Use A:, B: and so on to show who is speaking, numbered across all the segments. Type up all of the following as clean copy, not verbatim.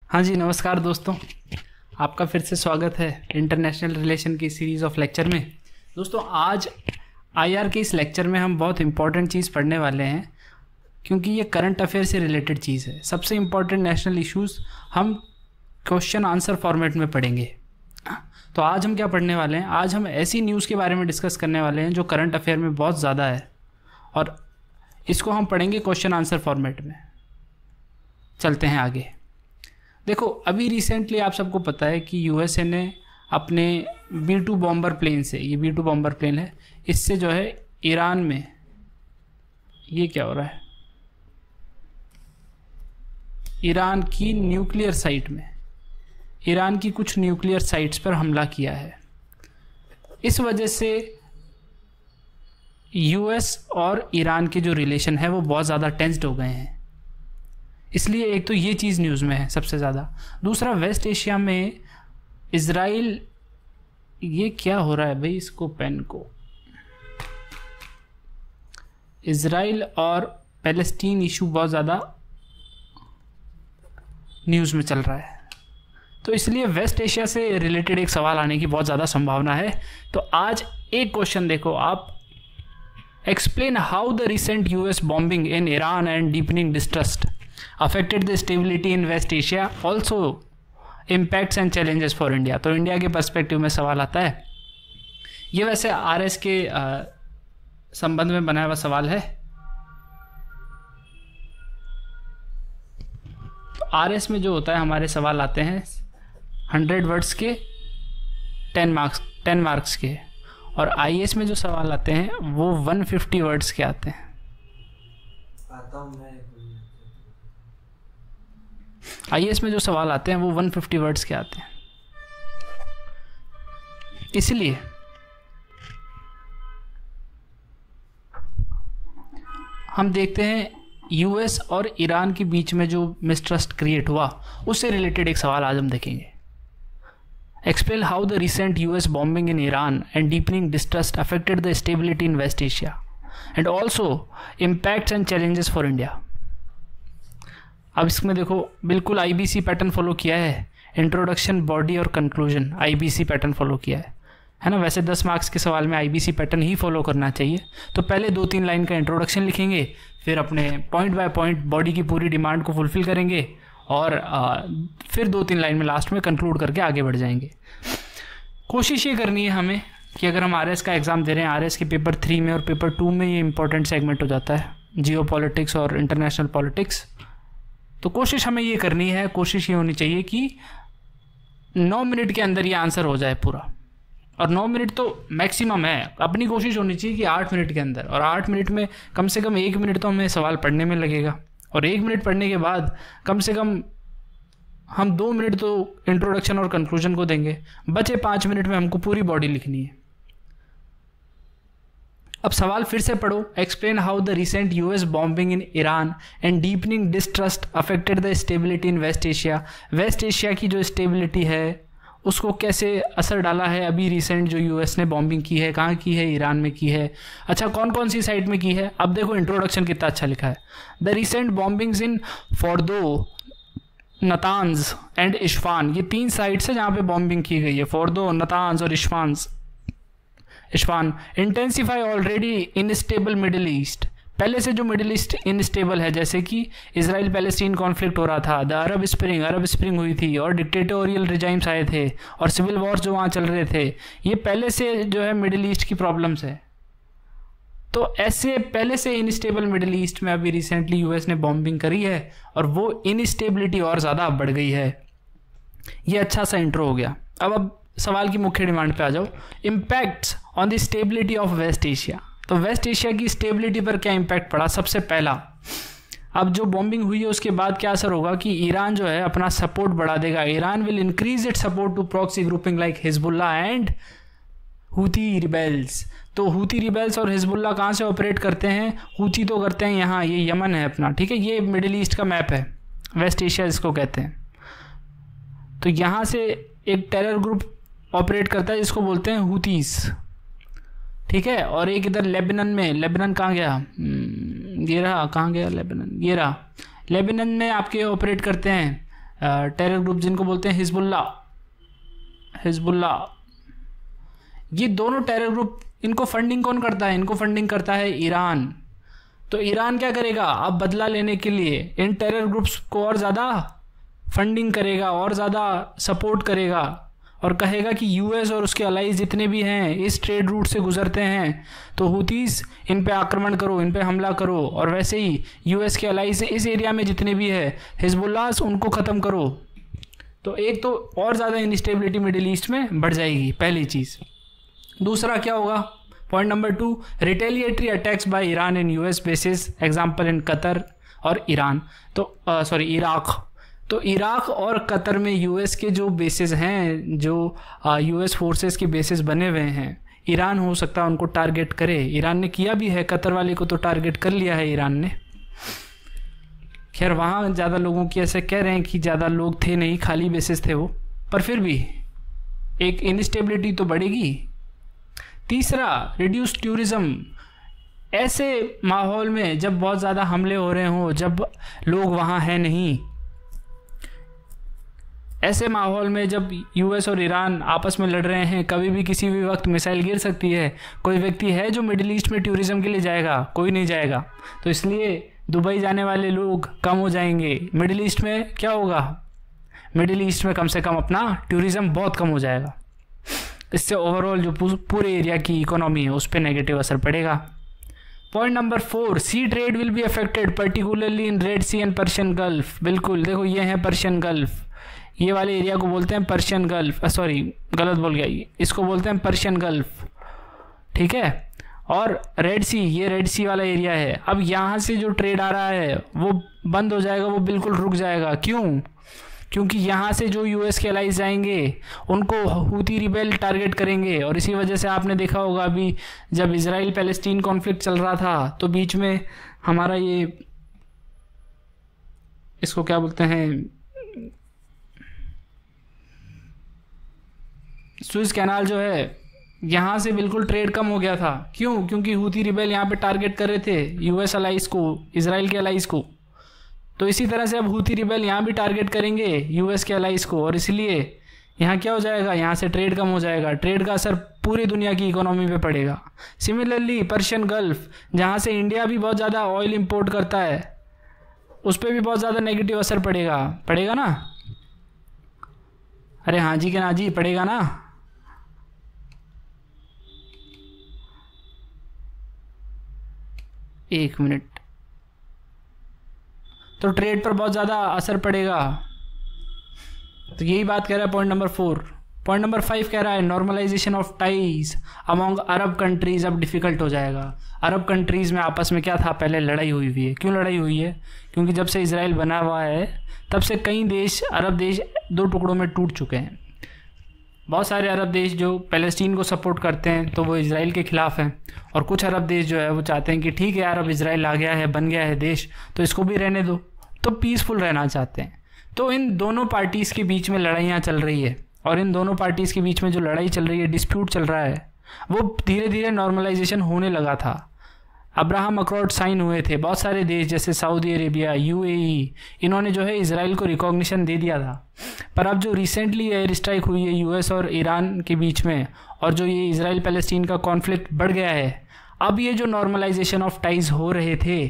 A: हाँ जी, नमस्कार दोस्तों। आपका फिर से स्वागत है इंटरनेशनल रिलेशन की सीरीज़ ऑफ लेक्चर में। दोस्तों, आज आईआर के इस लेक्चर में हम बहुत इंपॉर्टेंट चीज़ पढ़ने वाले हैं, क्योंकि ये करंट अफेयर से रिलेटेड चीज़ है। सबसे इंपॉर्टेंट नेशनल इश्यूज़ हम क्वेश्चन आंसर फॉर्मेट में पढ़ेंगे। तो आज हम क्या पढ़ने वाले हैं? आज हम ऐसी न्यूज़ के बारे में डिस्कस करने वाले हैं जो करंट अफेयर में बहुत ज़्यादा है, और इसको हम पढ़ेंगे क्वेश्चन आंसर फॉर्मेट में। चलते हैं आगे। देखो, अभी रिसेंटली आप सबको पता है कि यूएसए ने अपने B-2 बॉम्बर प्लेन से, ये B-2 बॉम्बर प्लेन है, इससे जो है ईरान में, ये क्या हो रहा है, ईरान की न्यूक्लियर साइट में, ईरान की कुछ न्यूक्लियर साइट्स पर हमला किया है। इस वजह से यूएस और ईरान के जो रिलेशन है वो बहुत ज़्यादा टेंस्ड हो गए हैं। इसलिए एक तो ये चीज़ न्यूज़ में है सबसे ज़्यादा। दूसरा, वेस्ट एशिया में इजराइल, ये क्या हो रहा है भाई, इसको पेन को, इजराइल और पैलेस्टीन इशू बहुत ज़्यादा न्यूज़ में चल रहा है, तो इसलिए वेस्ट एशिया से रिलेटेड एक सवाल आने की बहुत ज़्यादा संभावना है। तो आज एक क्वेश्चन देखो आप, explain how the recent US bombing in Iran and deepening distrust affected the stability in West Asia, also impacts and challenges for India। तो इंडिया के पर्सपेक्टिव में सवाल आता है। ये वैसे आरएस के संबंध में बनाया हुआ सवाल है। तो आरएस में जो होता है, हमारे सवाल आते हैं 100 वर्ड्स के 10 मार्क्स के, और आईएएस में जो सवाल आते हैं वो 150 वर्ड्स के आते हैं। आईएएस में जो सवाल आते हैं वो 150 वर्ड्स के आते हैं। इसलिए हम देखते हैं यूएस और ईरान के बीच में जो मिसट्रस्ट क्रिएट हुआ, उससे रिलेटेड एक सवाल आज हम देखेंगे। Explain how the recent US bombing in Iran and deepening distrust affected the stability in West Asia and also impacts and challenges for India. अब इसमें देखो, बिल्कुल आईबीसी पैटर्न फॉलो किया है, इंट्रोडक्शन, बॉडी और कंक्लूजन, आईबीसी पैटर्न फॉलो किया है ना। वैसे 10 मार्क्स के सवाल में आईबीसी पैटर्न ही फॉलो करना चाहिए। तो पहले 2-3 लाइन का इंट्रोडक्शन लिखेंगे, फिर अपने पॉइंट बाय पॉइंट बॉडी की पूरी डिमांड को फुलफिल करेंगे, और फिर 2-3 लाइन में लास्ट में कंक्लूड करके आगे बढ़ जाएंगे। कोशिश ये करनी है हमें कि अगर हम आरएस का एग्ज़ाम दे रहे हैं, आरएस के पेपर 3 में और पेपर 2 में ये इंपॉर्टेंट सेगमेंट हो जाता है, जियो पॉलिटिक्स और इंटरनेशनल पॉलिटिक्स। तो कोशिश हमें ये करनी है, कोशिश ये होनी चाहिए कि 9 मिनट के अंदर ये आंसर हो जाए पूरा, और 9 मिनट तो मैक्सिमम है। अपनी कोशिश होनी चाहिए कि 8 मिनट के अंदर, और 8 मिनट में कम से कम 1 मिनट तो हमें सवाल पढ़ने में लगेगा, और 1 मिनट पढ़ने के बाद कम से कम हम 2 मिनट तो इंट्रोडक्शन और कंक्लूजन को देंगे। बचे 5 मिनट में हमको पूरी बॉडी लिखनी है। अब सवाल फिर से पढ़ो। Explain how the recent US bombing in Iran and deepening distrust affected the stability in West Asia. West Asia की जो स्टेबिलिटी है उसको कैसे असर डाला है अभी रिसेंट जो यूएस ने बॉम्बिंग की है, कहाँ की है, ईरान में की है। अच्छा, कौन कौन सी साइट में की है? अब देखो इंट्रोडक्शन कितना अच्छा लिखा है। The recent bombings in Fordow, Natanz and Isfahan, ये 3 साइट्स है जहाँ पे बॉम्बिंग की गई है, फोर्दो, नतान्ज और Isfahan. Intensify already instable Middle East, पहले से जो मिडिल ईस्ट इनस्टेबल है, जैसे कि इजराइल पैलेस्टीन कॉन्फ्लिक्ट हो रहा था, द अरब स्प्रिंग हुई थी, और डिक्टेटोरियल रिजाइम्स आए थे, और सिविल वॉर्स जो वहाँ चल रहे थे, ये पहले से जो है मिडिल ईस्ट की प्रॉब्लम्स है। तो ऐसे पहले से इनस्टेबल मिडिल ईस्ट में अभी रिसेंटली यूएस ने बॉम्बिंग करी है, और वो इनस्टेबिलिटी और ज़्यादा बढ़ गई है। ये अच्छा सा इंट्रो हो गया। अब सवाल की मुख्य डिमांड पे आ जाओ। Impacts on the stability of West Asia. तो वेस्ट एशिया की स्टेबिलिटी पर क्या इम्पैक्ट पड़ा? सबसे पहला, अब जो बॉम्बिंग हुई है उसके बाद क्या असर होगा कि ईरान जो है अपना सपोर्ट बढ़ा देगा। Iran will increase it support to proxy grouping like Hezbollah and Houthi rebels. तो हूथी रिबेल्स और हिजबुल्ला कहाँ से ऑपरेट करते हैं? हूथी तो करते हैं यहाँ, ये यमन है अपना, ठीक है, ये मिडिल ईस्ट का मैप है, वेस्ट एशिया इसको कहते हैं। तो यहाँ से एक टेरर ग्रुप ऑपरेट करता है जिसको बोलते हैं हूथीस, ठीक है। और एक इधर लेबनान में, लेबनान कहाँ गया, ये रहा, कहाँ गया लेबनान, ये रहा, लेबनान में आपके ऑपरेट करते हैं टेरर ग्रुप जिनको बोलते हैं हिजबुल्ला, ये दोनों टेरर ग्रुप, इनको फंडिंग कौन करता है? इनको फंडिंग करता है ईरान। तो ईरान क्या करेगा? अब बदला लेने के लिए इन टेरर ग्रुप्स को और ज़्यादा फंडिंग करेगा और ज़्यादा सपोर्ट करेगा और कहेगा कि यूएस और उसके अलाइज जितने भी हैं इस ट्रेड रूट से गुजरते हैं, तो हुतीस इन पे आक्रमण करो, इन पे हमला करो, और वैसे ही यूएस के अलाइज इस एरिया में जितने भी है हिजबुल्लाह उनको ख़त्म करो। तो एक तो और ज़्यादा इंस्टेबिलिटी मिडिल ईस्ट में बढ़ जाएगी, पहली चीज़। दूसरा क्या होगा? Point number 2, retaliatory attacks by Iran in US basis, example in Qatar और ईरान, तो इराक। तो इराक और कतर में यूएस के जो बेसिस हैं, जो यूएस फोर्सेस के बेसिस बने हुए हैं, ईरान हो सकता है उनको टारगेट करे। ईरान ने किया भी है, कतर वाले को तो टारगेट कर लिया है ईरान ने। खैर वहाँ ज़्यादा लोगों की, ऐसे कह रहे हैं कि ज़्यादा लोग थे नहीं, खाली बेसिस थे वो, पर फिर भी एक इनस्टेबिलिटी तो बढ़ेगी। तीसरा, रिड्यूस टूरिज्म। ऐसे माहौल में जब बहुत ज़्यादा हमले हो रहे हों, जब लोग वहाँ हैं नहीं, ऐसे माहौल में जब यूएस और ईरान आपस में लड़ रहे हैं, कभी भी किसी भी वक्त मिसाइल गिर सकती है। कोई व्यक्ति है जो मिडिल ईस्ट में टूरिज्म के लिए जाएगा? कोई नहीं जाएगा। तो इसलिए दुबई जाने वाले लोग कम हो जाएंगे। मिडिल ईस्ट में क्या होगा? मिडिल ईस्ट में कम से कम अपना टूरिज्म बहुत कम हो जाएगा। इससे ओवरऑल जो पूरे एरिया की इकोनॉमी है उस पर नेगेटिव असर पड़ेगा। Point number 4, sea trade will be affected particularly in Red Sea and Persian Gulf. बिल्कुल, देखो ये है पर्शियन गल्फ, ये वाले एरिया को बोलते हैं पर्शियन गल्फ, गलत बोल गया, इसको बोलते हैं पर्शियन गल्फ, ठीक है। और रेड सी, ये रेड सी वाला एरिया है। अब यहाँ से जो ट्रेड आ रहा है वो बंद हो जाएगा, वो बिल्कुल रुक जाएगा। क्यों? क्योंकि यहाँ से जो यूएस के अलाइज जाएंगे उनको हूती रिबेल टारगेट करेंगे। और इसी वजह से आपने देखा होगा अभी जब इजराइल पैलेस्टीन कॉन्फ्लिक्ट चल रहा था तो बीच में हमारा ये, इसको क्या बोलते हैं, सुएज कैनाल जो है, यहाँ से बिल्कुल ट्रेड कम हो गया था। क्यों? क्योंकि हूती रिबेल यहाँ पे टारगेट कर रहे थे यूएस अलाइज को, इजराइल के अलाइज को। तो इसी तरह से अब हूती रिबेल यहाँ भी टारगेट करेंगे यूएस के अलाइज को, और इसलिए यहाँ क्या हो जाएगा? यहाँ से ट्रेड कम हो जाएगा। ट्रेड का असर पूरी दुनिया की इकोनॉमी पे पड़ेगा। सिमिलरली पर्शियन गल्फ, जहाँ से इंडिया भी बहुत ज़्यादा ऑयल इंपोर्ट करता है, उस पर भी बहुत ज़्यादा नेगेटिव असर पड़ेगा ना? अरे हाँ जी के ना जी, पड़ेगा ना। एक मिनट, तो ट्रेड पर बहुत ज़्यादा असर पड़ेगा। तो यही बात कह रहा है पॉइंट नंबर 4। पॉइंट नंबर 5 कह रहा है normalisation of ties among Arab countries अब डिफ़िकल्ट हो जाएगा। अरब कंट्रीज़ में आपस में क्या था? पहले लड़ाई हुई है। क्यों लड़ाई हुई है? क्योंकि जब से इजराइल बना हुआ है तब से कई देश, अरब देश 2 टुकड़ों में टूट चुके हैं। बहुत सारे अरब देश जो पैलेस्टीन को सपोर्ट करते हैं तो वो इजराइल के ख़िलाफ़ हैं, और कुछ अरब देश जो है वो चाहते हैं कि ठीक है यार, अब इजराइल आ गया है, बन गया है देश, तो इसको भी रहने दो, तो पीसफुल रहना चाहते हैं। तो इन दोनों पार्टीज़ के बीच में लड़ाइयाँ चल रही है, और इन दोनों पार्टीज़ के बीच में जो लड़ाई चल रही है, डिस्प्यूट चल रहा है, वो धीरे धीरे नॉर्मलाइजेशन होने लगा था। अब्राहम अकॉर्ड साइन हुए थे, बहुत सारे देश जैसे सऊदी अरेबिया, यूएई, इन्होंने जो है इजराइल को रिकॉग्निशन दे दिया था। पर अब जो रिसेंटली एयर स्ट्राइक हुई है यूएस और ईरान के बीच में, और जो ये इजराइल पैलेस्टीन का कॉन्फ्लिक्ट बढ़ गया है, अब ये जो नॉर्मलाइजेशन ऑफ टाइज हो रहे थे,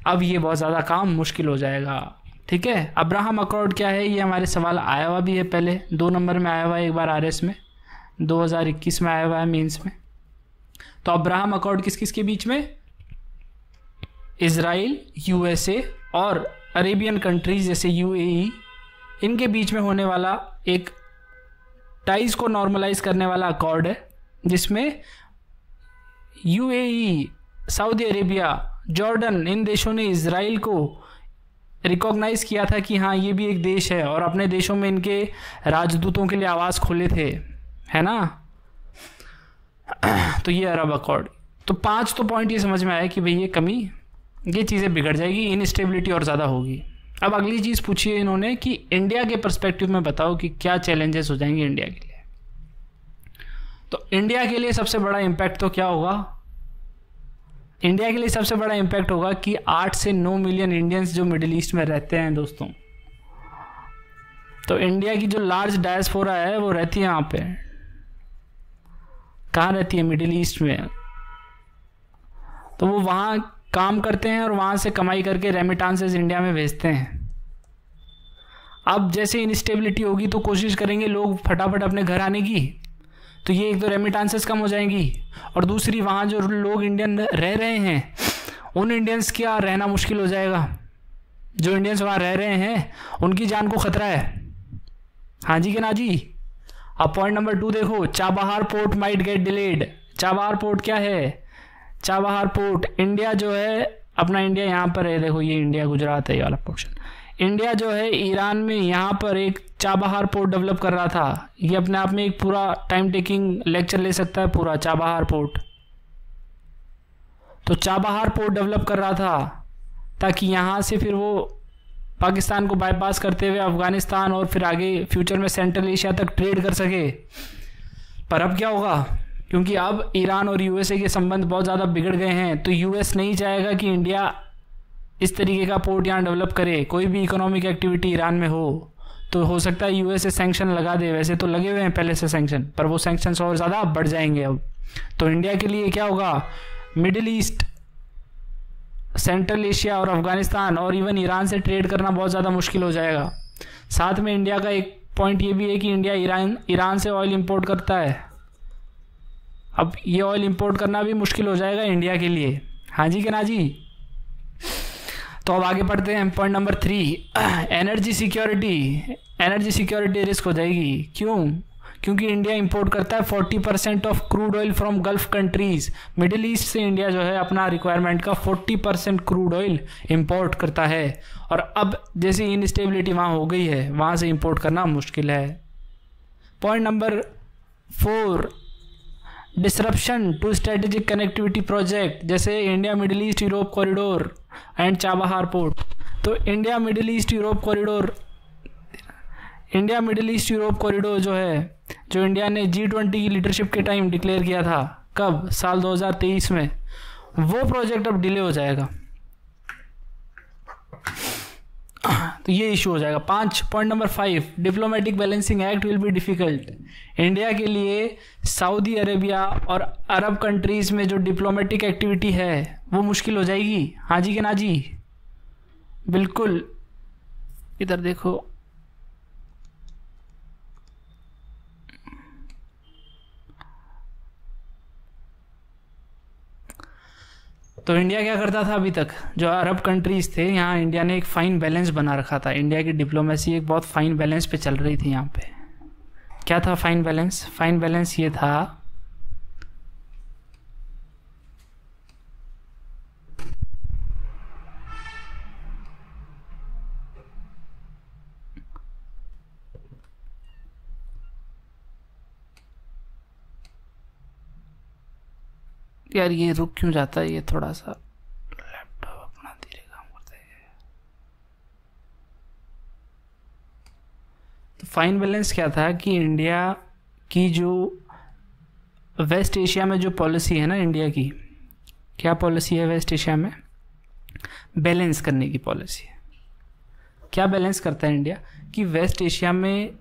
A: अब ये बहुत ज़्यादा काम मुश्किल हो जाएगा। ठीक है, अब्राहम अकॉर्ड क्या है? ये हमारे सवाल आया हुआ भी है, पहले 2 नंबर में आया हुआ है, एक बार आरएस में 2021 में आया हुआ है, मीन्स में। तो अब्राहम अकॉर्ड किस किस के बीच में? इजराइल, यूएसए और अरेबियन कंट्रीज जैसे यूएई, इनके बीच में होने वाला एक टाइज को नॉर्मलाइज करने वाला अकॉर्ड है, जिसमें यूएई, सऊदी अरेबिया, जॉर्डन, इन देशों ने इजराइल को रिकॉग्नाइज किया था कि हाँ ये भी एक देश है, और अपने देशों में इनके राजदूतों के लिए आवाज़ खोले थे, है ना। तो ये अरब अकॉर्ड। तो 5 तो पॉइंट ये समझ में आया कि भाई ये कमी, ये चीज़ें बिगड़ जाएगी, इनस्टेबिलिटी और ज़्यादा होगी। अब अगली चीज़ पूछी है इन्होंने कि इंडिया के पर्सपेक्टिव में बताओ कि क्या चैलेंजेस हो जाएंगे इंडिया के लिए। तो इंडिया के लिए सबसे बड़ा इम्पैक्ट तो क्या होगा? इंडिया के लिए सबसे बड़ा इम्पैक्ट होगा कि 8 से 9 मिलियन इंडियंस जो मिडिल ईस्ट में रहते हैं दोस्तों, तो इंडिया की जो लार्ज डायस्पोरा है वो रहती है यहाँ पे, कहाँ रहती है? मिडिल ईस्ट में। तो वो वहाँ काम करते हैं और वहाँ से कमाई करके रेमिटांसेस इंडिया में भेजते हैं। अब जैसे इंस्टेबिलिटी होगी तो कोशिश करेंगे लोग फटाफट अपने घर आने की, तो ये एक तो रेमिटांसेस कम हो जाएंगी, और दूसरी वहाँ जो लोग इंडियन रह रहे हैं उन इंडियंस का रहना मुश्किल हो जाएगा। जो इंडियंस वहाँ रह रहे हैं उनकी जान को खतरा है। हाँ जी कि ना जी? अब पॉइंट नंबर 2 देखो, Chabahar port might get delayed. Chabahar port क्या है? चाबहार पोर्ट, इंडिया जो है अपना, इंडिया यहाँ पर है, देखो ये इंडिया गुजरात है ये वाला पोर्शन। इंडिया जो है ईरान में यहाँ पर एक चाबहार पोर्ट डेवलप कर रहा था। ये अपने आप में एक पूरा टाइम टेकिंग लेक्चर ले सकता है पूरा, चाबहार पोर्ट। तो चाबहार पोर्ट डेवलप कर रहा था ताकि यहाँ से फिर वो पाकिस्तान को बाईपास करते हुए अफगानिस्तान और फिर आगे फ्यूचर में सेंट्रल एशिया तक ट्रेड कर सके। पर अब क्या होगा? क्योंकि अब ईरान और यूएसए के संबंध बहुत ज़्यादा बिगड़ गए हैं, तो यूएस नहीं चाहेगा कि इंडिया इस तरीके का पोर्ट यहाँ डेवलप करे। कोई भी इकोनॉमिक एक्टिविटी ईरान में हो तो हो सकता है यूएसए सैंक्शन लगा दे। वैसे तो लगे हुए हैं पहले से सैंक्शन, पर वो सैंक्शंस और ज़्यादा बढ़ जाएंगे अब। तो इंडिया के लिए क्या होगा? मिडिल ईस्ट, सेंट्रल एशिया और अफगानिस्तान और इवन ईरान से ट्रेड करना बहुत ज़्यादा मुश्किल हो जाएगा। साथ में इंडिया का एक पॉइंट ये भी है कि इंडिया ईरान से ऑयल इंपोर्ट करता है। अब ये ऑयल इंपोर्ट करना भी मुश्किल हो जाएगा इंडिया के लिए। हाँ जी कि ना जी? तो अब आगे बढ़ते हैं। Point number 3, energy security. Energy security risk हो जाएगी। क्यों? क्योंकि इंडिया इंपोर्ट करता है 40% of crude oil from gulf countries. Middle east से इंडिया जो है अपना रिक्वायरमेंट का 40% क्रूड ऑयल इंपोर्ट करता है, और अब जैसे इनस्टेबिलिटी वहाँ हो गई है वहाँ से इंपोर्ट करना मुश्किल है। Point number 4, disruption to strategic connectivity project, जैसे India Middle East Europe corridor and Chabahar port. तो India Middle East Europe corridor जो है, जो इंडिया ने G20 की लीडरशिप के टाइम डिक्लेयर किया था, कब? साल 2023 में, वो प्रोजेक्ट अब डिले हो जाएगा। तो ये इशू हो जाएगा। Point number 5, diplomatic balancing act will be difficult. India के लिए सऊदी अरेबिया और अरब कंट्रीज में जो डिप्लोमेटिक एक्टिविटी है वो मुश्किल हो जाएगी। हाँ जी कि ना जी? बिल्कुल। इधर देखो, तो इंडिया क्या करता था अभी तक? जो अरब कंट्रीज थे, यहाँ इंडिया ने एक फाइन बैलेंस बना रखा था। इंडिया की डिप्लोमेसी एक बहुत फाइन बैलेंस पे चल रही थी यहाँ पे। क्या था फाइन बैलेंस? फाइन बैलेंस ये था यार, ये रुक क्यों जाता है? ये थोड़ा सा लैपटॉप अपना धीरे काम करता है। तो फाइन बैलेंस क्या था कि इंडिया की जो वेस्ट एशिया में जो पॉलिसी है ना इंडिया की, क्या पॉलिसी है वेस्ट एशिया में? बैलेंस करने की पॉलिसी है। क्या बैलेंस करता है इंडिया कि वेस्ट एशिया में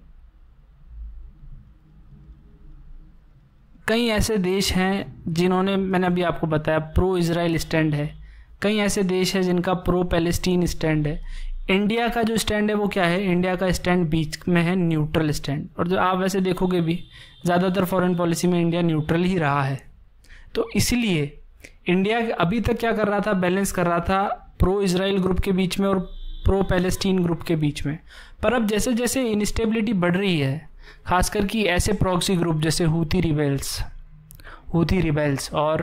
A: कई ऐसे देश हैं जिन्होंने, मैंने अभी आपको बताया, प्रो इजराइल स्टैंड है। कई ऐसे देश हैं जिनका प्रो पैलेस्टीन स्टैंड है। इंडिया का जो स्टैंड है वो क्या है? इंडिया का स्टैंड बीच में है, न्यूट्रल स्टैंड। और जो आप वैसे देखोगे भी ज़्यादातर फॉरेन पॉलिसी में इंडिया न्यूट्रल ही रहा है। तो इसलिए इंडिया अभी तक क्या कर रहा था? बैलेंस कर रहा था प्रो इजराइल ग्रुप के बीच में और प्रो पैलेस्टीन ग्रुप के बीच में। पर अब जैसे जैसे इनस्टेबिलिटी बढ़ रही है, खासकर कि ऐसे प्रॉक्सी ग्रुप जैसे हूथी रिबेल्स और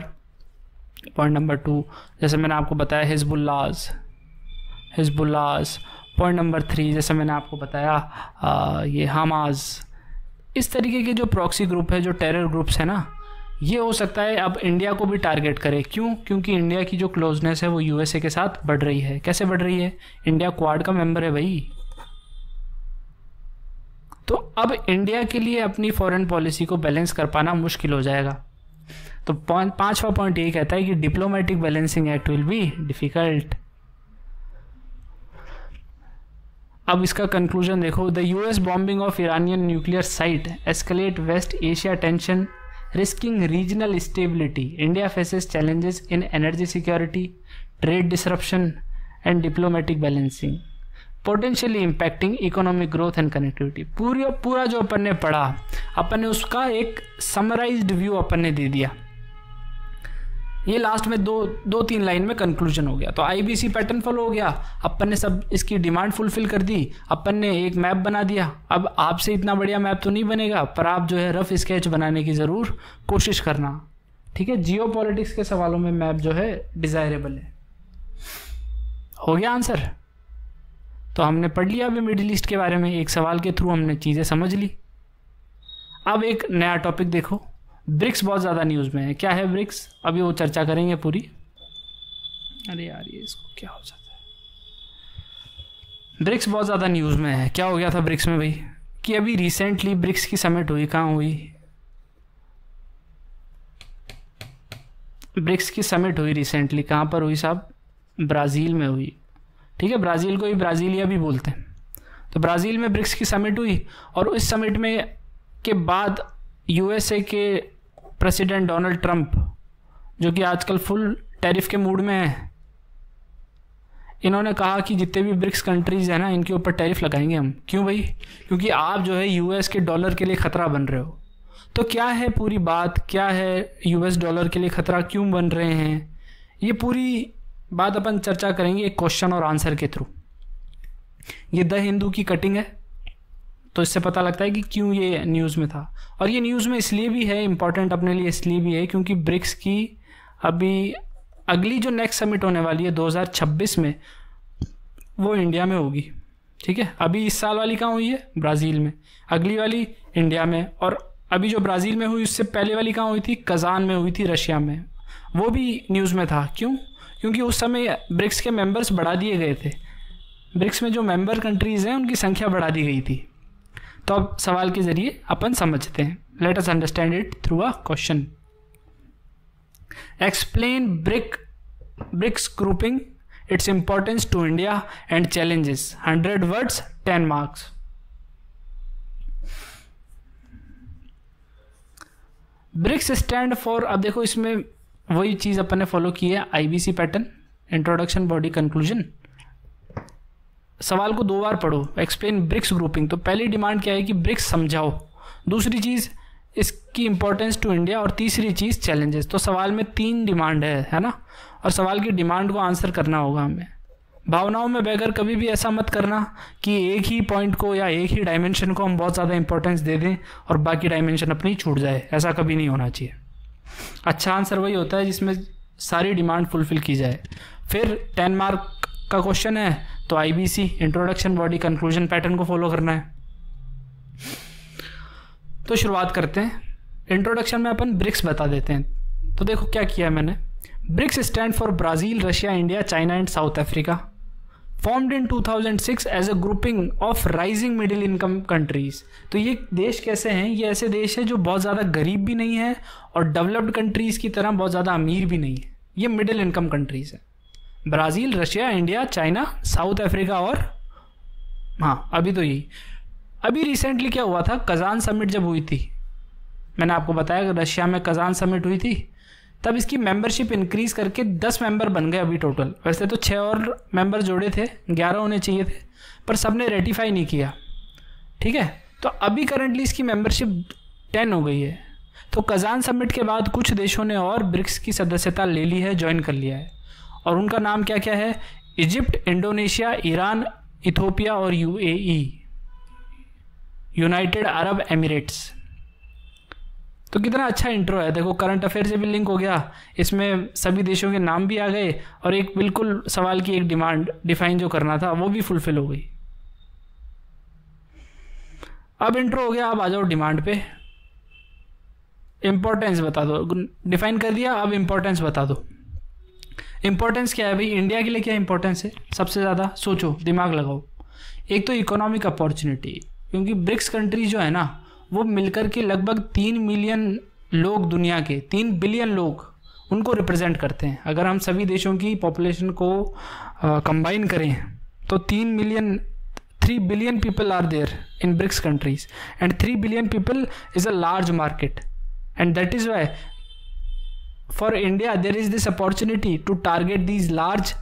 A: पॉइंट नंबर 2 जैसे मैंने आपको बताया हिजबुल्लाह। पॉइंट नंबर 3 जैसे मैंने आपको बताया ये हमास। इस तरीके के जो प्रॉक्सी ग्रुप है, जो टेरर ग्रुप्स है ना, ये हो सकता है अब इंडिया को भी टारगेट करे। क्यों? क्योंकि इंडिया की जो क्लोजनेस है वो यूएसए के साथ बढ़ रही है। कैसे बढ़ रही है? इंडिया क्वाड का मेंबर है भाई। तो अब इंडिया के लिए अपनी फॉरेन पॉलिसी को बैलेंस कर पाना मुश्किल हो जाएगा। तो 5वां पॉइंट ये कहता है कि diplomatic balancing act will be difficult. अब इसका कंक्लूजन देखो, the US bombing of Iranian nuclear site escalate West Asia tension risking regional stability. India faces challenges in energy security, trade disruption, and diplomatic balancing, potentially impacting economic growth and connectivity. पूरा जो अपन ने पढ़ा, अपन ने उसका एक summarised view अपन ने दे दिया. ये लास्ट में दो तीन लाइन में कंक्लूजन हो गया. तो आईबीसी पैटर्न फॉलो हो गया, अपन ने सब इसकी डिमांड फुलफिल कर दी, अपन ने एक मैप बना दिया. अब आपसे इतना बढ़िया मैप तो नहीं बनेगा, पर आप जो है रफ स्केच बनाने की ज़रूर कोशिश करना. ठीक है, जियो पॉलिटिक्स के सवालों में मैप जो है डिज़ायरेबल है. हो गया आंसर. तो हमने पढ़ लिया अभी मिडिल ईस्ट के बारे में, एक सवाल के थ्रू हमने चीज़ें समझ ली. अब एक नया टॉपिक देखो, ब्रिक्स बहुत ज़्यादा न्यूज़ में है. क्या है ब्रिक्स, अभी वो चर्चा करेंगे पूरी. अरे यार ये इसको क्या हो जाता है. ब्रिक्स बहुत ज़्यादा न्यूज़ में है. क्या हो गया था ब्रिक्स में भाई, कि अभी रिसेंटली ब्रिक्स की समिट हुई. कहाँ हुई, ब्रिक्स की समिट हुई रिसेंटली. कहाँ पर हुई साहब, ब्राज़ील में हुई. ठीक है, ब्राज़ील को ही ब्राज़ीलिया भी बोलते हैं. तो ब्राज़ील में ब्रिक्स की समिट हुई, और इस समिट में के बाद यूएसए के प्रेसिडेंट डोनाल्ड ट्रंप, जो कि आजकल फुल टैरिफ के मूड में है, इन्होंने कहा कि जितने भी ब्रिक्स कंट्रीज़ हैं ना, इनके ऊपर टैरिफ लगाएंगे हम. क्यों भाई, क्योंकि आप जो है यूएस के डॉलर के लिए ख़तरा बन रहे हो. तो क्या है पूरी बात, क्या है यूएस डॉलर के लिए ख़तरा क्यों बन रहे हैं, ये पूरी बात अपन चर्चा करेंगे एक क्वेश्चन और आंसर के थ्रू. ये द हिंदू की कटिंग है, तो इससे पता लगता है कि क्यों ये न्यूज़ में था. और ये न्यूज़ में इसलिए भी है, इम्पॉर्टेंट अपने लिए इसलिए भी है, क्योंकि ब्रिक्स की अभी अगली जो नेक्स्ट समिट होने वाली है 2026 में, वो इंडिया में होगी. ठीक है, अभी इस साल वाली कहाँ हुई है, ब्राज़ील में. अगली वाली इंडिया में. और अभी जो ब्राज़ील में हुई उससे पहले वाली कहाँ हुई थी, कजान में हुई थी, रशिया में. वो भी न्यूज़ में था. क्यों, क्योंकि उस समय ब्रिक्स के मेंबर्स बढ़ा दिए गए थे. ब्रिक्स में जो मेंबर कंट्रीज़ हैं उनकी संख्या बढ़ा दी गई थी. तो अब सवाल के जरिए अपन समझते हैं. Let us understand it through a question. Explain BRICS grouping, its importance to India and challenges. 100 words 10 marks. BRICS stand for, अब देखो इसमें वही चीज़ अपन ने फॉलो की है, IBC pattern, introduction, body, conclusion. सवाल को 2 बार पढ़ो. एक्सप्लेन ब्रिक्स ग्रुपिंग, तो पहली डिमांड क्या है कि ब्रिक्स समझाओ. दूसरी चीज़ इसकी इंपॉर्टेंस टू इंडिया, और तीसरी चीज़ चैलेंजेस. तो सवाल में 3 डिमांड है ना, और सवाल की डिमांड को आंसर करना होगा हमें. भावनाओं में बहकर कभी भी ऐसा मत करना कि एक ही पॉइंट को या एक ही डायमेंशन को हम बहुत ज़्यादा इंपॉर्टेंस दे दें और बाकी डायमेंशन अपनी छूट जाए. ऐसा कभी नहीं होना चाहिए. अच्छा आंसर वही होता है जिसमें सारी डिमांड फुलफिल की जाए. फिर 10 मार्क का क्वेश्चन है, तो IBC, introduction, body, conclusion pattern को फॉलो करना है. तो शुरुआत करते हैं. इंट्रोडक्शन में अपन ब्रिक्स बता देते हैं. तो देखो क्या किया है मैंने. BRICS stand for Brazil, Russia, India, China and South Africa. Formed in 2006 as a grouping of rising middle income countries. तो ये देश कैसे हैं, ये ऐसे देश है जो बहुत ज़्यादा गरीब भी नहीं है और डेवलप्ड कंट्रीज़ की तरह बहुत ज़्यादा अमीर भी नहीं है. ये मिडिल इनकम कंट्रीज़ है. Brazil, Russia, India, China, south Africa, और हाँ अभी तो यही. अभी रिसेंटली क्या हुआ था, कजान समिट जब हुई थी, मैंने आपको बताया कि रशिया में कजान समिट हुई थी, तब इसकी मेंबरशिप इंक्रीज करके 10 मेंबर बन गए अभी टोटल. वैसे तो 6 और मेंबर जोड़े थे, 11 होने चाहिए थे, पर सबने रेटिफाई नहीं किया. ठीक है, तो अभी करंटली इसकी मेंबरशिप 10 हो गई है. तो कजान समिट के बाद कुछ देशों ने और ब्रिक्स की सदस्यता ले ली है, ज्वाइन कर लिया है. और उनका नाम क्या क्या है, इजिप्ट, इंडोनेशिया, ईरान, इथोपिया और यूएई, यूनाइटेड अरब एमिरेट्स. तो कितना अच्छा इंट्रो है. देखो करंट अफेयर से भी लिंक हो गया, इसमें सभी देशों के नाम भी आ गए, और एक बिल्कुल सवाल की एक डिमांड डिफाइन जो करना था वो भी फुलफिल हो गई. अब इंट्रो हो गया, अब आ जाओ डिमांड पे. इंपॉर्टेंस बता दो. डिफाइन कर दिया, अब इंपॉर्टेंस बता दो. इंपॉर्टेंस क्या है भाई, इंडिया के लिए क्या इंपॉर्टेंस है सबसे ज़्यादा, सोचो, दिमाग लगाओ. एक तो इकोनॉमिक अपॉर्चुनिटी, क्योंकि ब्रिक्स कंट्री जो है ना, वो मिलकर के लगभग 3 मिलियन लोग, दुनिया के 3 बिलियन लोग, उनको रिप्रेजेंट करते हैं. अगर हम सभी देशों की पॉपुलेशन को कंबाइन करें तो 3 3 billion people are there in BRICS countries, and 3 billion people is a large market, and that is why for India there is this opportunity to target these large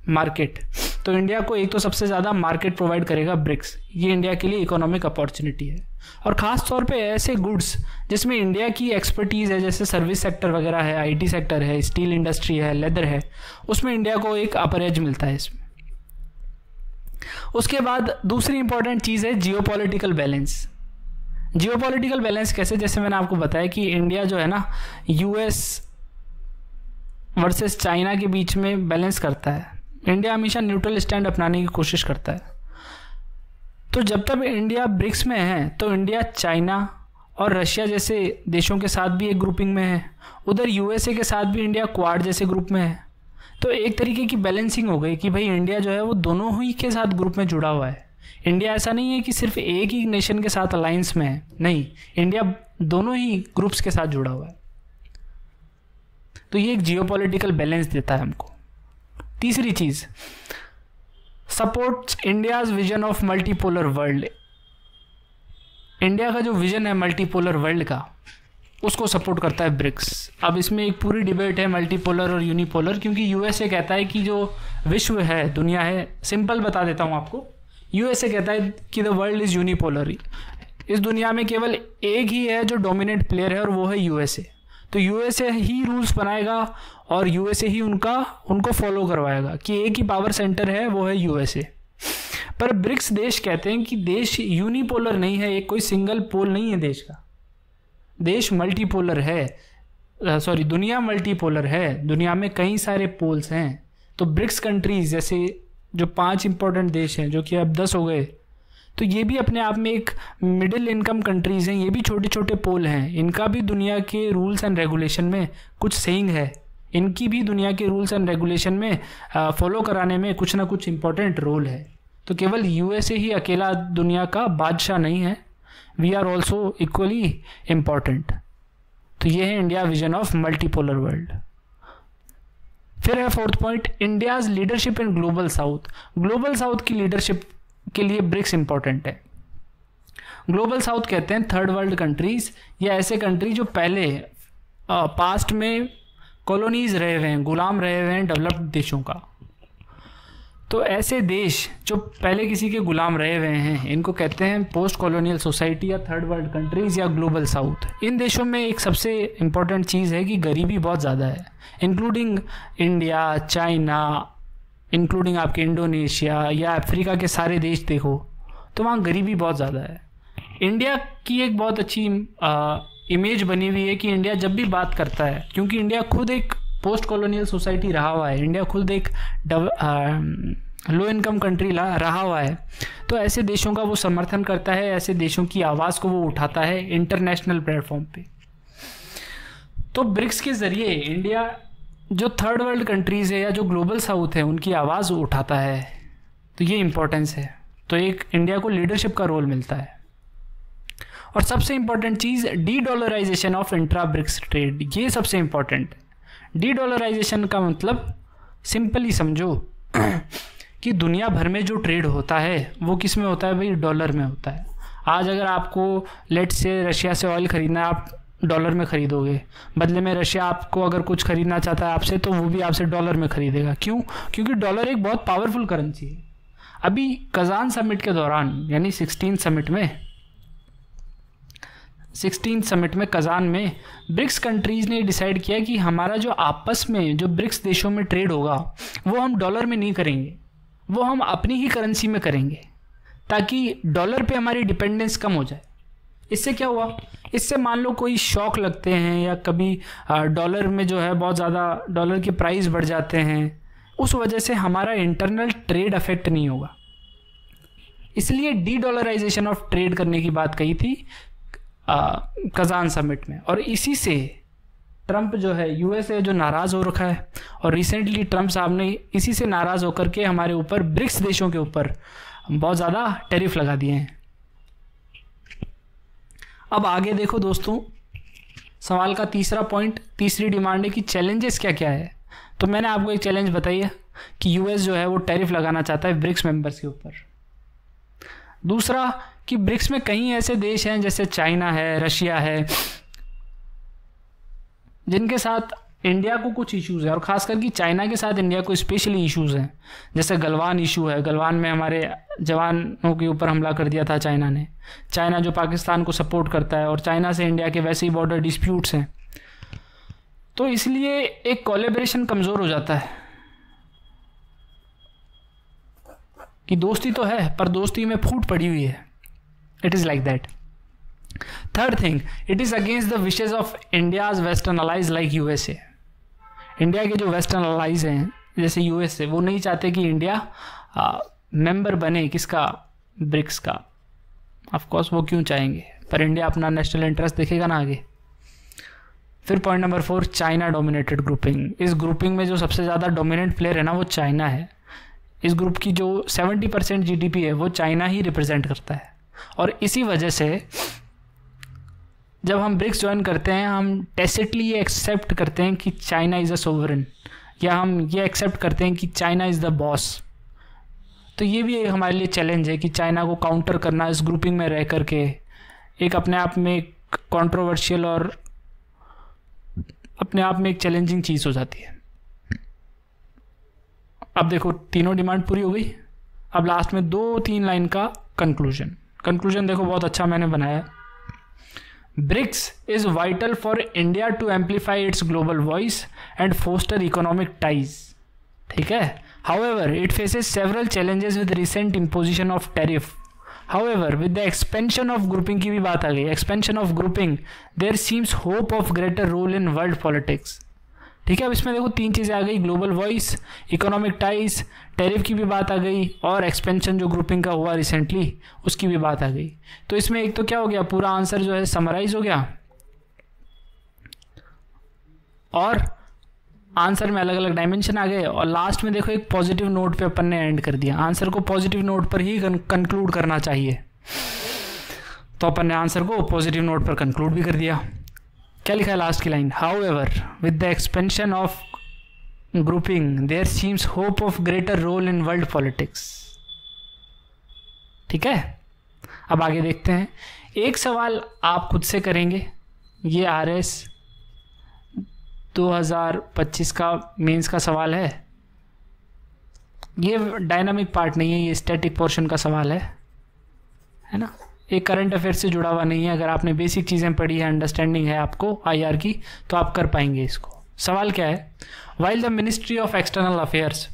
A: market. तो India को एक तो सबसे ज़्यादा market provide करेगा BRICS, ये India के लिए इकोनॉमिक अपॉर्चुनिटी है. और ख़ास तौर पे ऐसे गुड्स जिसमें इंडिया की एक्सपर्टीज़ है, जैसे सर्विस सेक्टर वगैरह है, आईटी सेक्टर है, स्टील इंडस्ट्री है, लेदर है, उसमें इंडिया को एक अपर एज मिलता है इसमें. उसके बाद दूसरी इंपॉर्टेंट चीज़ है जियोपॉलिटिकल बैलेंस. जियोपॉलिटिकल बैलेंस कैसे, जैसे मैंने आपको बताया कि इंडिया जो है ना यूएस वर्सेस चाइना के बीच में बैलेंस करता है. इंडिया हमेशा न्यूट्रल स्टैंड अपनाने की कोशिश करता है. तो जब तक इंडिया ब्रिक्स में है तो इंडिया चाइना और रशिया जैसे देशों के साथ भी एक ग्रुपिंग में है, उधर यूएसए के साथ भी इंडिया क्वाड जैसे ग्रुप में है. तो एक तरीके की बैलेंसिंग हो गई कि भाई इंडिया जो है वो दोनों ही के साथ ग्रुप में जुड़ा हुआ है. इंडिया ऐसा नहीं है कि सिर्फ एक ही नेशन के साथ अलायंस में है, नहीं, इंडिया दोनों ही ग्रुप्स के साथ जुड़ा हुआ है. तो ये एक जियोपॉलिटिकल बैलेंस देता है हमको. तीसरी चीज, supports India's vision of multipolar world. India का जो विजन है मल्टीपोलर वर्ल्ड का, उसको सपोर्ट करता है ब्रिक्स. अब इसमें एक पूरी डिबेट है मल्टीपोलर और यूनिपोलर, क्योंकि यूएसए कहता है कि जो विश्व है, दुनिया है, सिंपल बता देता हूँ आपको, यूएसए कहता है कि द वर्ल्ड इज यूनिपोलर. इस दुनिया में केवल एक ही है जो डोमिनेंट प्लेयर है और वो है यूएसए. तो यूएसए ही रूल्स बनाएगा और यूएसए ही उनको फॉलो करवाएगा कि एक ही पावर सेंटर है, वो है यूएसए. पर ब्रिक्स देश कहते हैं कि देश यूनिपोलर नहीं है, एक कोई सिंगल पोल नहीं है देश का. देश मल्टीपोलर है, दुनिया मल्टीपोलर है, दुनिया में कई सारे पोल्स हैं. तो ब्रिक्स कंट्रीज जैसे जो 5 इंपॉर्टेंट देश हैं, जो कि अब 10 हो गए, तो ये भी अपने आप में एक मिडिल इनकम कंट्रीज हैं, ये भी छोटे छोटे पोल हैं. इनका भी दुनिया के रूल्स एंड रेगुलेशन में कुछ सेइंग है, इनकी भी दुनिया के रूल्स एंड रेगुलेशन में फॉलो कराने में कुछ ना कुछ इंपॉर्टेंट रोल है. तो केवल यूएसए ही अकेला दुनिया का बादशाह नहीं है, we are also equally important. तो ये है India vision of multipolar world. फिर है fourth point, India's leadership in Global South. Global South की लीडरशिप के लिए ब्रिक्स इंपॉर्टेंट है. ग्लोबल साउथ कहते हैं थर्ड वर्ल्ड कंट्रीज या ऐसे कंट्री जो पहले पास्ट में कॉलोनीज रहे हुए हैं, गुलाम रहे हुए हैं डेवलप्ड देशों का. तो ऐसे देश जो पहले किसी के गुलाम रहे हुए हैं, इनको कहते हैं पोस्ट कॉलोनियल सोसाइटी या थर्ड वर्ल्ड कंट्रीज या ग्लोबल साउथ. इन देशों में एक सबसे इम्पॉर्टेंट चीज़ है कि गरीबी बहुत ज़्यादा है, इंक्लूडिंग इंडिया, चाइना, इंक्लूडिंग आपके इंडोनेशिया या अफ्रीका के सारे देश देखो तो वहाँ गरीबी बहुत ज़्यादा है. इंडिया की एक बहुत अच्छी इमेज बनी हुई है कि इंडिया जब भी बात करता है, क्योंकि इंडिया खुद एक पोस्ट कॉलोनियल सोसाइटी रहा हुआ है, इंडिया खुद एक लो इनकम कंट्री रहा हुआ है, तो ऐसे देशों का वो समर्थन करता है, ऐसे देशों की आवाज़ को वो उठाता है इंटरनेशनल प्लेटफॉर्म पे. तो ब्रिक्स के ज़रिए इंडिया जो थर्ड वर्ल्ड कंट्रीज़ है या जो ग्लोबल साउथ है उनकी आवाज़ उठाता है. तो ये इम्पोर्टेंस है. तो एक इंडिया को लीडरशिप का रोल मिलता है. और सबसे इम्पॉर्टेंट चीज़, de dollarisation of intra BRICS trade. ये सबसे इम्पॉर्टेंट है. डी डॉलराइजेशन का मतलब सिंपली समझो कि दुनिया भर में जो ट्रेड होता है वो किस में होता है भाई, डॉलर में होता है. आज अगर आपको लेट से रशिया से ऑयल खरीदना है, आप डॉलर में खरीदोगे, बदले में रशिया आपको अगर कुछ खरीदना चाहता है आपसे तो वो भी आपसे डॉलर में खरीदेगा. क्यों? क्योंकि डॉलर एक बहुत पावरफुल करेंसी है. अभी कजान समिट के दौरान यानी 16 समिट में कजान में ब्रिक्स कंट्रीज़ ने डिसाइड किया कि हमारा जो आपस में जो ब्रिक्स देशों में ट्रेड होगा वो हम डॉलर में नहीं करेंगे, वो हम अपनी ही करेंसी में करेंगे, ताकि डॉलर पे हमारी डिपेंडेंस कम हो जाए. इससे क्या हुआ, इससे मान लो कोई शॉक लगते हैं या कभी डॉलर में जो है बहुत ज़्यादा डॉलर के प्राइस बढ़ जाते हैं, उस वजह से हमारा इंटरनल ट्रेड अफेक्ट नहीं होगा. इसलिए डी डॉलराइजेशन ऑफ ट्रेड करने की बात कही थी कजान समिट में. और इसी से ट्रंप जो है, यूएसए जो नाराज़ हो रखा है, और रिसेंटली ट्रंप साहब ने इसी से नाराज़ होकर के हमारे ऊपर ब्रिक्स देशों के ऊपर बहुत ज़्यादा टैरिफ लगा दिए हैं. अब आगे देखो दोस्तों, सवाल का तीसरा पॉइंट, तीसरी डिमांड है कि चैलेंजेस क्या क्या है. तो मैंने आपको एक चैलेंज बताई है कि यूएस जो है वो टैरिफ लगाना चाहता है ब्रिक्स मेंबर्स के ऊपर. दूसरा कि ब्रिक्स में कई ऐसे देश हैं जैसे चाइना है, रशिया है, जिनके साथ इंडिया को कुछ इश्यूज है, और खासकर कि चाइना के साथ इंडिया को स्पेशली इश्यूज हैं। जैसे गलवान इशू है, गलवान में हमारे जवानों के ऊपर हमला कर दिया था चाइना ने। चाइना जो पाकिस्तान को सपोर्ट करता है, और चाइना से इंडिया के वैसे ही बॉर्डर डिस्प्यूट्स हैं, तो इसलिए एक कोलैबोरेशन कमजोर हो जाता है कि दोस्ती तो है पर दोस्ती में फूट पड़ी हुई है। It is like that. Third thing, it is against the wishes of India's western allies like USA. India के जो वेस्टर्न अलाइज हैं जैसे यूएसए, वो नहीं चाहते कि इंडिया मेंबर बने किसका, ब्रिक्स का। ऑफ कोर्स वो क्यों चाहेंगे, पर इंडिया अपना नेशनल इंटरेस्ट देखेगा ना आगे। फिर point number 4, China dominated grouping. इस ग्रुपिंग में जो सबसे ज़्यादा डोमिनेंट प्लेयर है ना, वो चाइना है। इस ग्रुप की जो 70% जीडीपी है वो चाइना ही रिप्रेजेंट करता है, और इसी वजह से जब हम ब्रिक्स ज्वाइन करते हैं, हम टैसिटली ये एक्सेप्ट करते हैं कि चाइना इज़ अ सोवरेन, या हम ये एक्सेप्ट करते हैं कि चाइना इज़ द बॉस। तो ये भी एक हमारे लिए चैलेंज है कि चाइना को काउंटर करना इस ग्रुपिंग में रह करके एक अपने आप में एक कॉन्ट्रोवर्शियल और अपने आप में एक चैलेंजिंग चीज़ हो जाती है। अब देखो, तीनों डिमांड पूरी हो गई। अब लास्ट में 2-3 लाइन का कंक्लूजन देखो, बहुत अच्छा मैंने बनाया। BRICS is vital for India to amplify its global voice and foster economic ties. ठीक है? However, it faces several challenges with recent imposition of tariff. However, with the expansion of grouping की भी बात आ गई, expansion of grouping, there seems hope of greater role in world politics. ठीक है, अब इसमें देखो 3 चीज़ें आ गई, global voice, economic ties, tariff की भी बात आ गई, और एक्सपेंशन जो ग्रुपिंग का हुआ रिसेंटली उसकी भी बात आ गई। तो इसमें एक तो क्या हो गया, पूरा आंसर जो है समराइज हो गया, और आंसर में अलग अलग डायमेंशन आ गए, और लास्ट में देखो एक पॉजिटिव नोट पे अपन ने एंड कर दिया। आंसर को पॉजिटिव नोट पर ही कंक्लूड करना चाहिए, तो अपन ने आंसर को पॉजिटिव नोट पर कंक्लूड भी कर दिया। क्या लिखा है लास्ट की line, however with the expansion of grouping there seems hope of greater role in world politics. ठीक है, अब आगे देखते हैं। एक सवाल आप खुद से करेंगे, ये RS 2025 का मेंस का सवाल है। ये डायनामिक पार्ट नहीं है, ये स्टैटिक पोर्शन का सवाल है ना। एक करंट अफेयर से जुड़ा हुआ नहीं है। अगर आपने बेसिक चीज़ें पढ़ी है, अंडरस्टैंडिंग है आपको IR की, तो आप कर पाएंगे इसको। सवाल क्या है, while the ministry of external affairs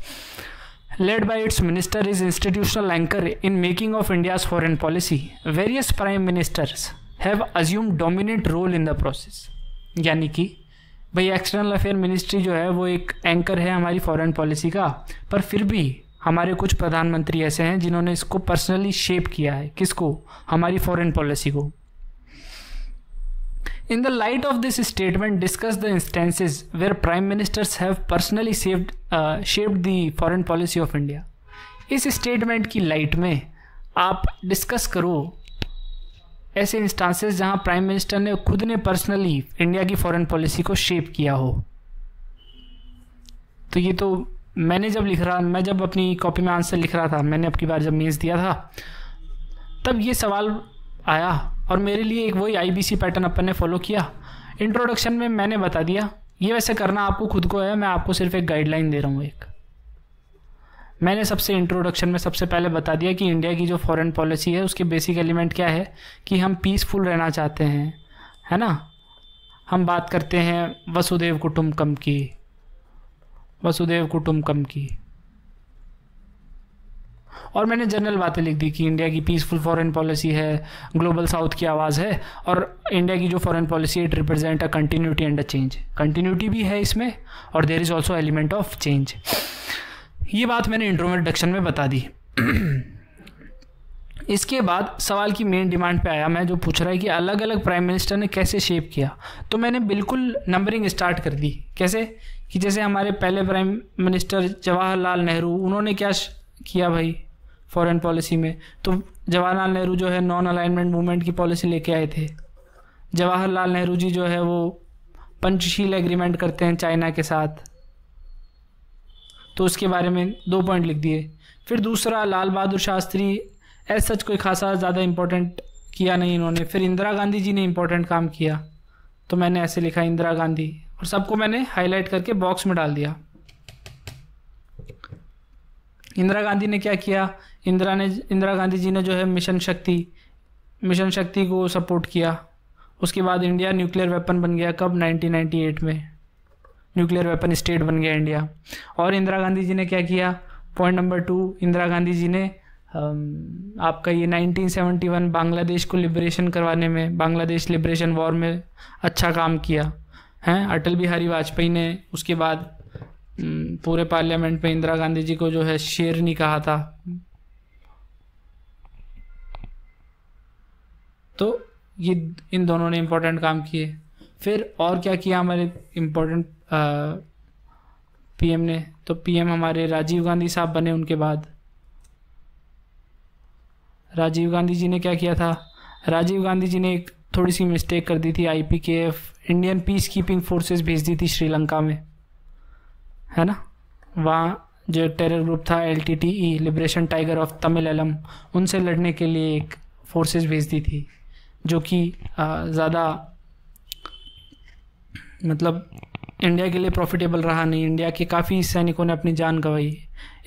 A: led by its minister is institutional anchor in making of India's foreign policy, various prime ministers have assumed dominant role in the process। यानी कि भाई एक्सटर्नल अफेयर मिनिस्ट्री जो है वो एक anchor है हमारी foreign policy का, पर फिर भी हमारे कुछ प्रधानमंत्री ऐसे हैं जिन्होंने इसको पर्सनली शेप किया है। किसको, हमारी फॉरेन पॉलिसी को। In the light of this statement, discuss the instances where prime ministers have personally shaped the foreign policy of India। इस स्टेटमेंट की लाइट में आप डिस्कस करो ऐसे इंस्टांसेस जहां प्राइम मिनिस्टर ने खुद ने पर्सनली इंडिया की फॉरेन पॉलिसी को शेप किया हो। तो ये तो मैं जब अपनी कॉपी में आंसर लिख रहा था, मैंने अब की बार जब मेंस दिया था, तब ये सवाल आया, और मेरे लिए एक वही IBC पैटर्न अपन ने फॉलो किया। इंट्रोडक्शन में मैंने बता दिया, ये वैसे करना आपको खुद को है, मैं आपको सिर्फ एक गाइडलाइन दे रहा हूँ। मैंने सबसे इंट्रोडक्शन में सबसे पहले बता दिया कि इंडिया की जो फॉरेन पॉलिसी है उसके बेसिक एलिमेंट क्या है, कि हम पीसफुल रहना चाहते हैं, है ना। हम बात करते हैं वसुदेव कुटुंबकम की, और मैंने जनरल बातें लिख दी कि इंडिया की पीसफुल फॉरेन पॉलिसी है, ग्लोबल साउथ की आवाज़ है, और इंडिया की जो foreign policy it represent a continuity and a change. Continuity भी है इसमें, और there is also element of change. ये बात मैंने इंट्रोडक्शन में बता दी। इसके बाद सवाल की मेन डिमांड पे आया मैं, जो पूछ रहा है कि अलग अलग प्राइम मिनिस्टर ने कैसे शेप किया। तो मैंने बिल्कुल नंबरिंग स्टार्ट कर दी। कैसे, कि जैसे हमारे पहले प्राइम मिनिस्टर जवाहरलाल नेहरू, उन्होंने क्या किया भाई फॉरेन पॉलिसी में। तो जवाहरलाल नेहरू जो है नॉन अलाइनमेंट मूवमेंट की पॉलिसी लेके आए थे। जवाहरलाल नेहरू जी जो है वो पंचशील एग्रीमेंट करते हैं चाइना के साथ, तो उसके बारे में 2 पॉइंट लिख दिए। फिर दूसरा, लाल बहादुर शास्त्री ऐसा सच कोई खासा ज़्यादा इम्पोर्टेंट किया नहीं इन्होंने। फिर इंदिरा गांधी जी ने इम्पोर्टेंट काम किया, तो मैंने ऐसे लिखा इंदिरा गांधी, और सबको मैंने हाईलाइट करके बॉक्स में डाल दिया। इंदिरा गांधी ने क्या किया, इंदिरा गांधी जी ने जो है मिशन शक्ति को सपोर्ट किया। उसके बाद इंडिया न्यूक्लियर वेपन बन गया, कब, 1998 में न्यूक्लियर वेपन स्टेट बन गया इंडिया। और इंदिरा गांधी जी ने क्या किया, पॉइंट नंबर 2, इंदिरा गांधी जी ने आपका ये 1971 बांग्लादेश को लिबरेशन करवाने में, बांग्लादेश लिबरेशन वॉर में अच्छा काम किया हैं। अटल बिहारी वाजपेयी ने उसके बाद पूरे पार्लियामेंट में इंदिरा गांधी जी को जो है शेरनी कहा था। तो ये इन दोनों ने इम्पोर्टेंट काम किए। फिर और क्या किया हमारे इम्पोर्टेंट पीएम ने, तो पीएम हमारे राजीव गांधी साहब बने। उनके बाद राजीव गांधी जी ने क्या किया था, राजीव गांधी जी ने एक थोड़ी सी मिस्टेक कर दी थी। IPKF Indian peace keeping forces भेज दी थी श्रीलंका में, है ना। वहाँ जो टेरर ग्रुप था LTTE liberation tiger of Tamil, उनसे लड़ने के लिए एक फोर्सेस भेज दी थी, जो कि ज़्यादा मतलब इंडिया के लिए प्रॉफिटेबल रहा नहीं। इंडिया के काफ़ी सैनिकों ने अपनी जान गंवाई,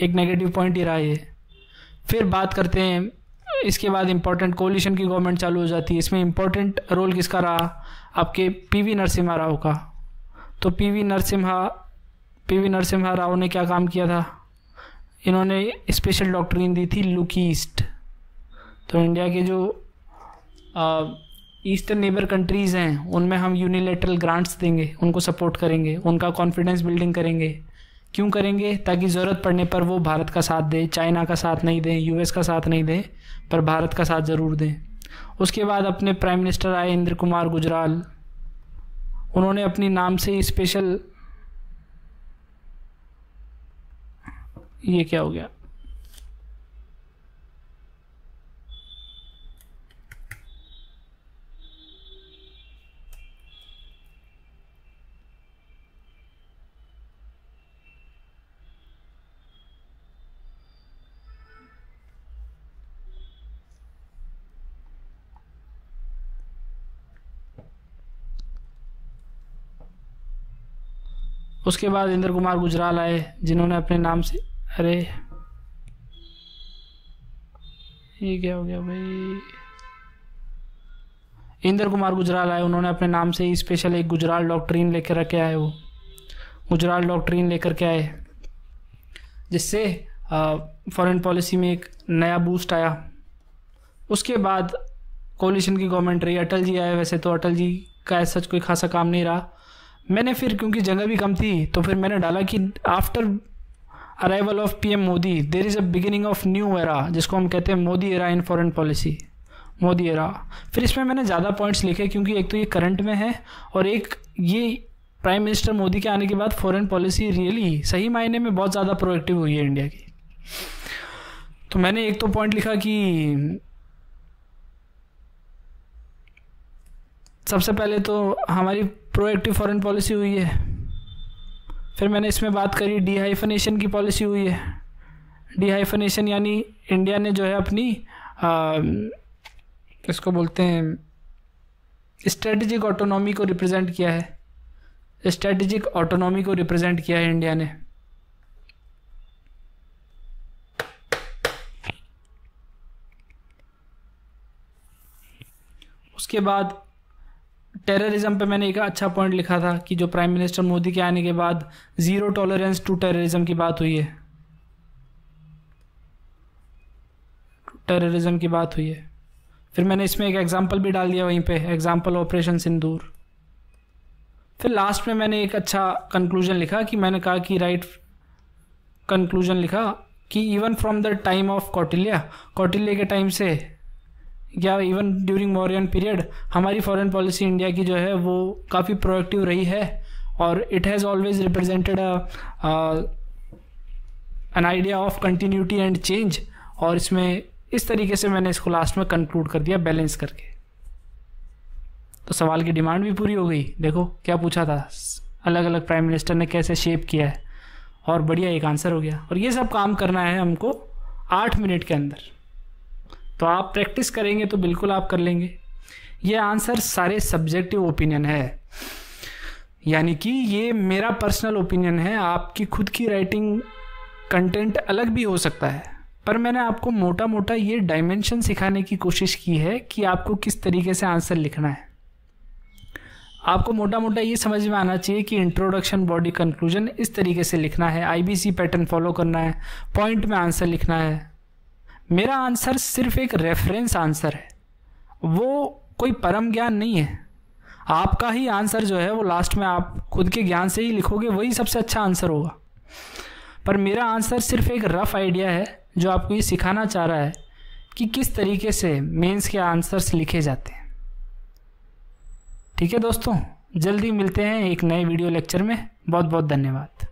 A: एक नेगेटिव पॉइंट ही रहा ये। फिर बात करते हैं, इसके बाद इम्पोर्टेंट कोलिशन की गवर्नमेंट चालू हो जाती है। इसमें इम्पोर्टेंट रोल किसका रहा, आपके PV नरसिम्हा राव का। तो PV नरसिम्हा राव ने क्या काम किया था, इन्होंने स्पेशल डॉक्ट्रिन दी थी लुक ईस्ट। तो इंडिया के जो ईस्टर्न नेबर कंट्रीज़ हैं उनमें हम यूनिलेटरल ग्रांट्स देंगे, उनको सपोर्ट करेंगे, उनका कॉन्फिडेंस बिल्डिंग करेंगे। क्यों करेंगे, ताकि ज़रूरत पड़ने पर वो भारत का साथ दें, चाइना का साथ नहीं दें, US का साथ नहीं दें, पर भारत का साथ ज़रूर दें। उसके बाद अपने प्राइम मिनिस्टर आए इंद्र कुमार गुजराल, उन्होंने अपनी नाम से स्पेशल, ये क्या हो गया, उसके बाद इंद्र कुमार गुजराल आए, जिन्होंने अपने नाम से, अरे ये क्या हो गया भाई, इंद्र कुमार गुजराल आए, उन्होंने अपने नाम से ही स्पेशल एक गुजराल डॉक्ट्रिन लेकर रखे आए। वो गुजराल डॉक्ट्रिन लेकर के आए, जिससे फॉरेन पॉलिसी में एक नया बूस्ट आया। उसके बाद कोलिशन की गवर्नमेंट रही, अटल जी आए। वैसे तो अटल जी का सच कोई खासा काम नहीं रहा। मैंने फिर, क्योंकि जगह भी कम थी, तो फिर मैंने डाला कि after arrival of PM Modi there is a beginning of new era, जिसको हम कहते हैं Modi era in foreign policy, Modi era. फिर इसमें मैंने ज़्यादा पॉइंट्स लिखे, क्योंकि एक तो ये करंट में है, और एक ये प्राइम मिनिस्टर मोदी के आने के बाद फॉरेन पॉलिसी रियली सही मायने में बहुत ज़्यादा प्रोएक्टिव हुई है इंडिया की। तो मैंने एक तो पॉइंट लिखा कि सबसे पहले तो हमारी प्रोएक्टिव फॉरेन पॉलिसी हुई है। फिर मैंने इसमें बात करी डीहाइफनेशन की पॉलिसी हुई है। डीहाइफनेशन यानी इंडिया ने जो है अपनी इसको बोलते हैं स्ट्रेटेजिक ऑटोनॉमी को रिप्रेजेंट किया है। स्ट्रेटेजिक ऑटोनॉमी को रिप्रेजेंट किया है इंडिया ने। उसके बाद टेररिज्म पे मैंने एक अच्छा पॉइंट लिखा था कि जो प्राइम मिनिस्टर मोदी के आने के बाद ज़ीरो टॉलरेंस टू टेररिज्म की बात हुई है। टेररिज्म की बात हुई है। फिर मैंने इसमें एक एग्जांपल भी डाल दिया वहीं पे, एग्जांपल ऑपरेशन सिंदूर। फिर लास्ट में मैंने एक अच्छा कंक्लूजन लिखा कि मैंने कहा कि राइट कंक्लूजन लिखा कि even from the time of Kautilya के टाइम से या इवन ड्यूरिंग मौर्यन पीरियड हमारी फॉरेन पॉलिसी इंडिया की जो है वो काफ़ी प्रोएक्टिव रही है, और it has always represented an idea of continuity and change. और इसमें इस तरीके से मैंने इसको लास्ट में कंक्लूड कर दिया बैलेंस करके। तो सवाल की डिमांड भी पूरी हो गई। देखो क्या पूछा था, अलग अलग प्राइम मिनिस्टर ने कैसे शेप किया है, और बढ़िया एक आंसर हो गया। और ये सब काम करना है हमको 8 मिनट के अंदर। तो आप प्रैक्टिस करेंगे तो बिल्कुल आप कर लेंगे। ये आंसर सारे सब्जेक्टिव ओपिनियन है, यानी कि ये मेरा पर्सनल ओपिनियन है। आपकी खुद की राइटिंग कंटेंट अलग भी हो सकता है, पर मैंने आपको मोटा मोटा ये डायमेंशन सिखाने की कोशिश की है कि आपको किस तरीके से आंसर लिखना है। आपको मोटा मोटा ये समझ में आना चाहिए कि इंट्रोडक्शन, बॉडी, कंक्लूजन इस तरीके से लिखना है, IBC पैटर्न फॉलो करना है, पॉइंट में आंसर लिखना है। मेरा आंसर सिर्फ एक रेफरेंस आंसर है, वो कोई परम ज्ञान नहीं है। आपका ही आंसर जो है वो लास्ट में आप खुद के ज्ञान से ही लिखोगे, वही सबसे अच्छा आंसर होगा। पर मेरा आंसर सिर्फ एक रफ आइडिया है जो आपको ये सिखाना चाह रहा है कि किस तरीके से मेंस के आंसर्स लिखे जाते हैं। ठीक है दोस्तों, जल्दी मिलते हैं एक नए वीडियो लेक्चर में। बहुत बहुत धन्यवाद।